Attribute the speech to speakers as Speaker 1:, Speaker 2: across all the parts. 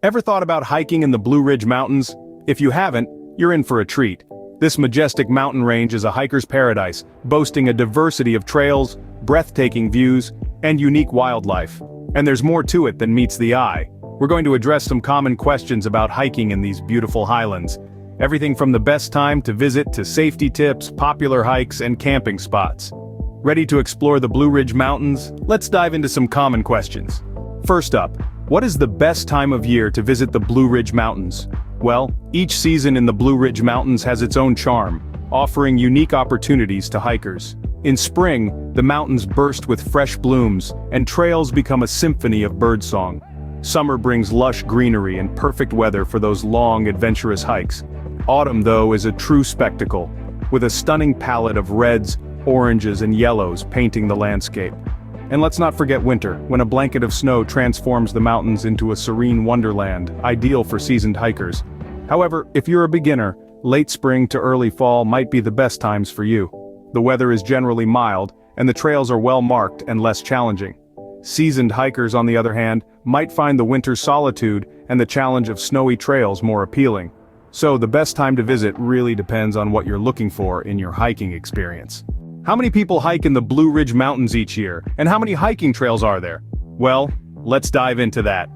Speaker 1: Ever thought about hiking in the Blue Ridge Mountains? If you haven't, you're in for a treat. This majestic mountain range is a hiker's paradise, boasting a diversity of trails, breathtaking views, and unique wildlife. And there's more to it than meets the eye. We're going to address some common questions about hiking in these beautiful highlands. Everything from the best time to visit to safety tips, popular hikes, and camping spots. Ready to explore the Blue Ridge Mountains? Let's dive into some common questions. First up, what is the best time of year to visit the Blue Ridge Mountains? Well, each season in the Blue Ridge Mountains has its own charm, offering unique opportunities to hikers. In spring, the mountains burst with fresh blooms, and trails become a symphony of birdsong. Summer brings lush greenery and perfect weather for those long, adventurous hikes. Autumn, though, is a true spectacle, with a stunning palette of reds, oranges, and yellows painting the landscape. And let's not forget winter, when a blanket of snow transforms the mountains into a serene wonderland, ideal for seasoned hikers. However, if you're a beginner, late spring to early fall might be the best times for you. The weather is generally mild, and the trails are well marked and less challenging. Seasoned hikers, on the other hand, might find the winter solitude and the challenge of snowy trails more appealing. So the best time to visit really depends on what you're looking for in your hiking experience. How many people hike in the Blue Ridge Mountains each year, and how many hiking trails are there? Well, let's dive into that.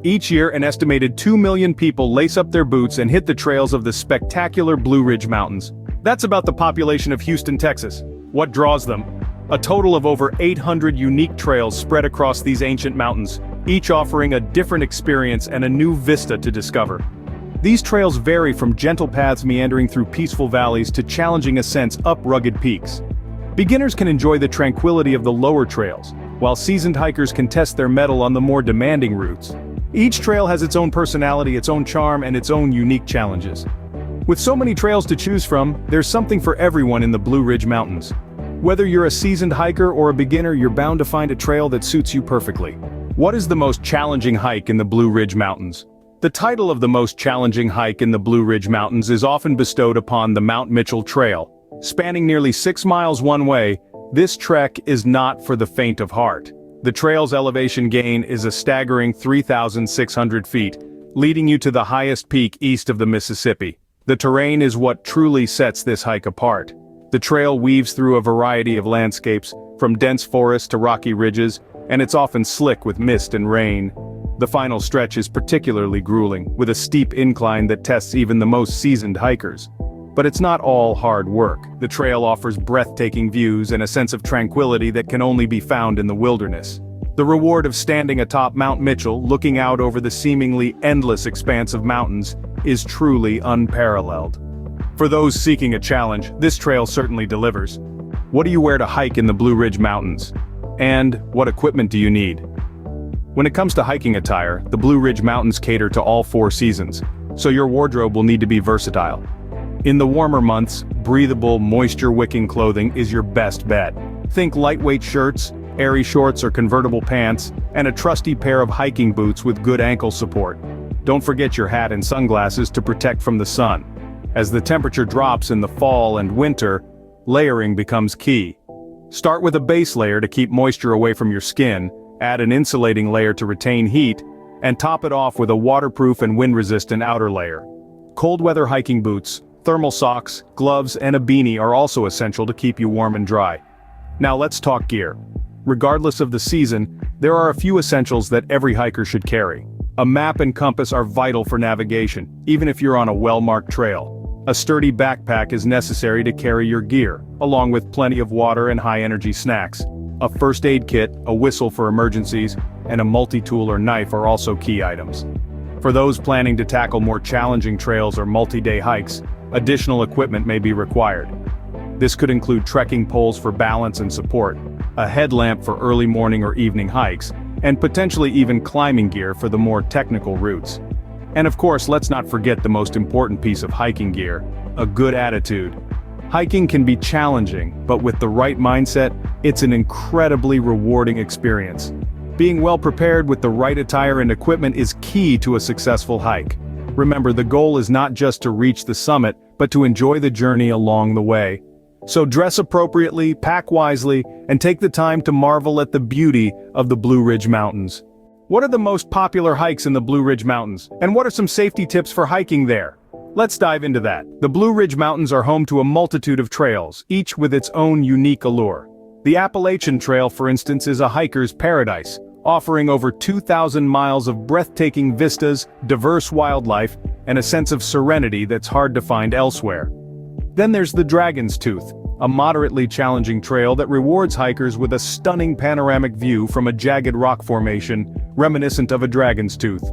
Speaker 1: Each year, an estimated 2 million people lace up their boots and hit the trails of the spectacular Blue Ridge Mountains. That's about the population of Houston, Texas. What draws them? A total of over 800 unique trails spread across these ancient mountains, each offering a different experience and a new vista to discover. These trails vary from gentle paths meandering through peaceful valleys to challenging ascents up rugged peaks. Beginners can enjoy the tranquility of the lower trails, while seasoned hikers can test their mettle on the more demanding routes. Each trail has its own personality, its own charm, and its own unique challenges. With so many trails to choose from, there's something for everyone in the Blue Ridge Mountains. Whether you're a seasoned hiker or a beginner, you're bound to find a trail that suits you perfectly. What is the most challenging hike in the Blue Ridge Mountains? The title of the most challenging hike in the Blue Ridge Mountains is often bestowed upon the Mount Mitchell Trail. Spanning nearly 6 miles one way, this trek is not for the faint of heart. The trail's elevation gain is a staggering 3,600 feet, leading you to the highest peak east of the Mississippi. The terrain is what truly sets this hike apart. The trail weaves through a variety of landscapes, from dense forests to rocky ridges, and it's often slick with mist and rain. The final stretch is particularly grueling, with a steep incline that tests even the most seasoned hikers. But it's not all hard work. The trail offers breathtaking views and a sense of tranquility that can only be found in the wilderness. The reward of standing atop Mount Mitchell, looking out over the seemingly endless expanse of mountains, is truly unparalleled. For those seeking a challenge, this trail certainly delivers. What do you wear to hike in the Blue Ridge Mountains? And what equipment do you need? When it comes to hiking attire, the Blue Ridge Mountains cater to all 4 seasons, so your wardrobe will need to be versatile. In the warmer months, breathable, moisture-wicking clothing is your best bet. Think lightweight shirts, airy shorts or convertible pants, and a trusty pair of hiking boots with good ankle support. Don't forget your hat and sunglasses to protect from the sun. As the temperature drops in the fall and winter, layering becomes key. Start with a base layer to keep moisture away from your skin, add an insulating layer to retain heat, and top it off with a waterproof and wind-resistant outer layer. Cold weather hiking boots, thermal socks, gloves, and a beanie are also essential to keep you warm and dry. Now let's talk gear. Regardless of the season, there are a few essentials that every hiker should carry. A map and compass are vital for navigation, even if you're on a well-marked trail. A sturdy backpack is necessary to carry your gear, along with plenty of water and high-energy snacks. A first aid kit, a whistle for emergencies, and a multi-tool or knife are also key items. For those planning to tackle more challenging trails or multi-day hikes, additional equipment may be required. This could include trekking poles for balance and support, a headlamp for early morning or evening hikes, and potentially even climbing gear for the more technical routes. And of course, let's not forget the most important piece of hiking gear, a good attitude. Hiking can be challenging, but with the right mindset, it's an incredibly rewarding experience. Being well prepared with the right attire and equipment is key to a successful hike. Remember, the goal is not just to reach the summit, but to enjoy the journey along the way. So dress appropriately, pack wisely, and take the time to marvel at the beauty of the Blue Ridge Mountains. What are the most popular hikes in the Blue Ridge Mountains, and what are some safety tips for hiking there? Let's dive into that. The Blue Ridge Mountains are home to a multitude of trails, each with its own unique allure. The Appalachian Trail, for instance, is a hiker's paradise, offering over 2,000 miles of breathtaking vistas, diverse wildlife, and a sense of serenity that's hard to find elsewhere. Then there's the Dragon's Tooth, a moderately challenging trail that rewards hikers with a stunning panoramic view from a jagged rock formation, reminiscent of a dragon's tooth.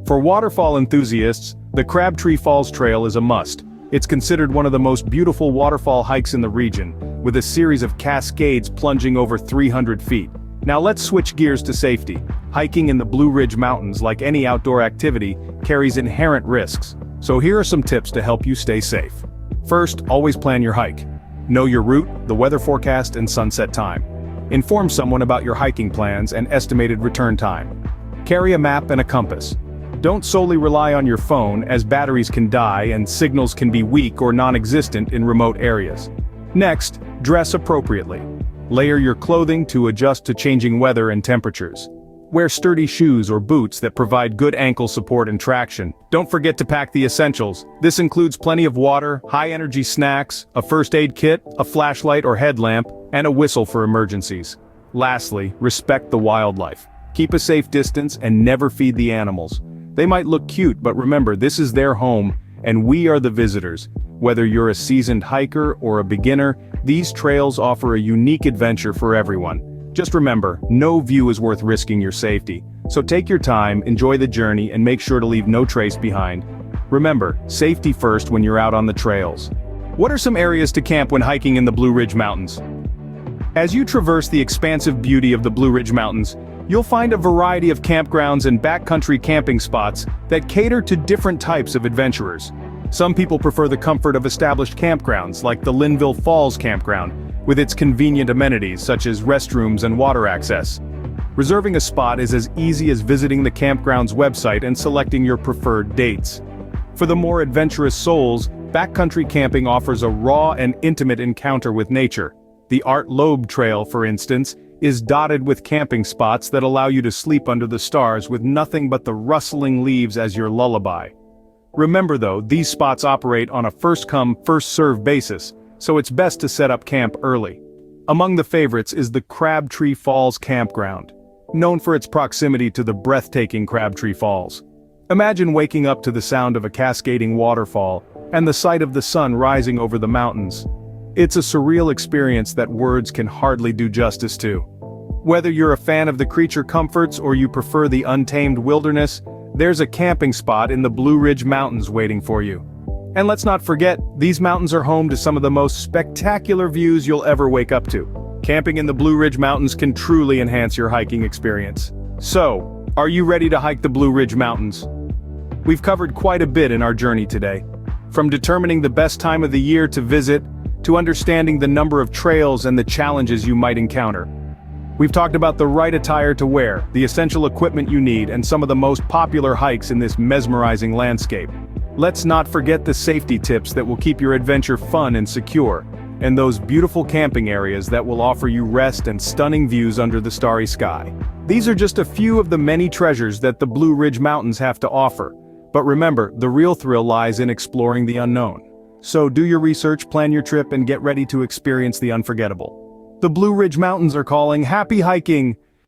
Speaker 1: For waterfall enthusiasts, the Crabtree Falls Trail is a must. It's considered one of the most beautiful waterfall hikes in the region, with a series of cascades plunging over 300 feet. Now let's switch gears to safety. Hiking in the Blue Ridge Mountains, like any outdoor activity, carries inherent risks. So here are some tips to help you stay safe. First, always plan your hike. Know your route, the weather forecast, and sunset time. Inform someone about your hiking plans and estimated return time. Carry a map and a compass. Don't solely rely on your phone, as batteries can die and signals can be weak or non-existent in remote areas. Next, dress appropriately. Layer your clothing to adjust to changing weather and temperatures. Wear sturdy shoes or boots that provide good ankle support and traction. Don't forget to pack the essentials. This includes plenty of water, high-energy snacks, a first aid kit, a flashlight or headlamp, and a whistle for emergencies. Lastly, respect the wildlife. Keep a safe distance and never feed the animals. They might look cute, but remember, this is their home, and we are the visitors. Whether you're a seasoned hiker or a beginner, these trails offer a unique adventure for everyone. Just remember, no view is worth risking your safety. So take your time, enjoy the journey, and make sure to leave no trace behind. Remember, safety first when you're out on the trails. What are some areas to camp when hiking in the Blue Ridge Mountains? As you traverse the expansive beauty of the Blue Ridge Mountains, you'll find a variety of campgrounds and backcountry camping spots that cater to different types of adventurers. Some people prefer the comfort of established campgrounds, like the Linville Falls Campground, with its convenient amenities such as restrooms and water access. Reserving a spot is as easy as visiting the campground's website and selecting your preferred dates. For the more adventurous souls, backcountry camping offers a raw and intimate encounter with nature. The Art Loeb Trail, for instance, is dotted with camping spots that allow you to sleep under the stars with nothing but the rustling leaves as your lullaby. Remember though, these spots operate on a first-come, first-served basis, so it's best to set up camp early. Among the favorites is the Crabtree Falls Campground, known for its proximity to the breathtaking Crabtree Falls. Imagine waking up to the sound of a cascading waterfall and the sight of the sun rising over the mountains. It's a surreal experience that words can hardly do justice to. Whether you're a fan of the creature comforts or you prefer the untamed wilderness, there's a camping spot in the Blue Ridge Mountains waiting for you. And let's not forget, these mountains are home to some of the most spectacular views you'll ever wake up to. Camping in the Blue Ridge Mountains can truly enhance your hiking experience. So, are you ready to hike the Blue Ridge Mountains? We've covered quite a bit in our journey today. From determining the best time of the year to visit, to understanding the number of trails and the challenges you might encounter. We've talked about the right attire to wear, the essential equipment you need, and some of the most popular hikes in this mesmerizing landscape. Let's not forget the safety tips that will keep your adventure fun and secure, and those beautiful camping areas that will offer you rest and stunning views under the starry sky. These are just a few of the many treasures that the Blue Ridge Mountains have to offer. But remember, the real thrill lies in exploring the unknown. So do your research, plan your trip, and get ready to experience the unforgettable. The Blue Ridge Mountains are calling. Happy hiking!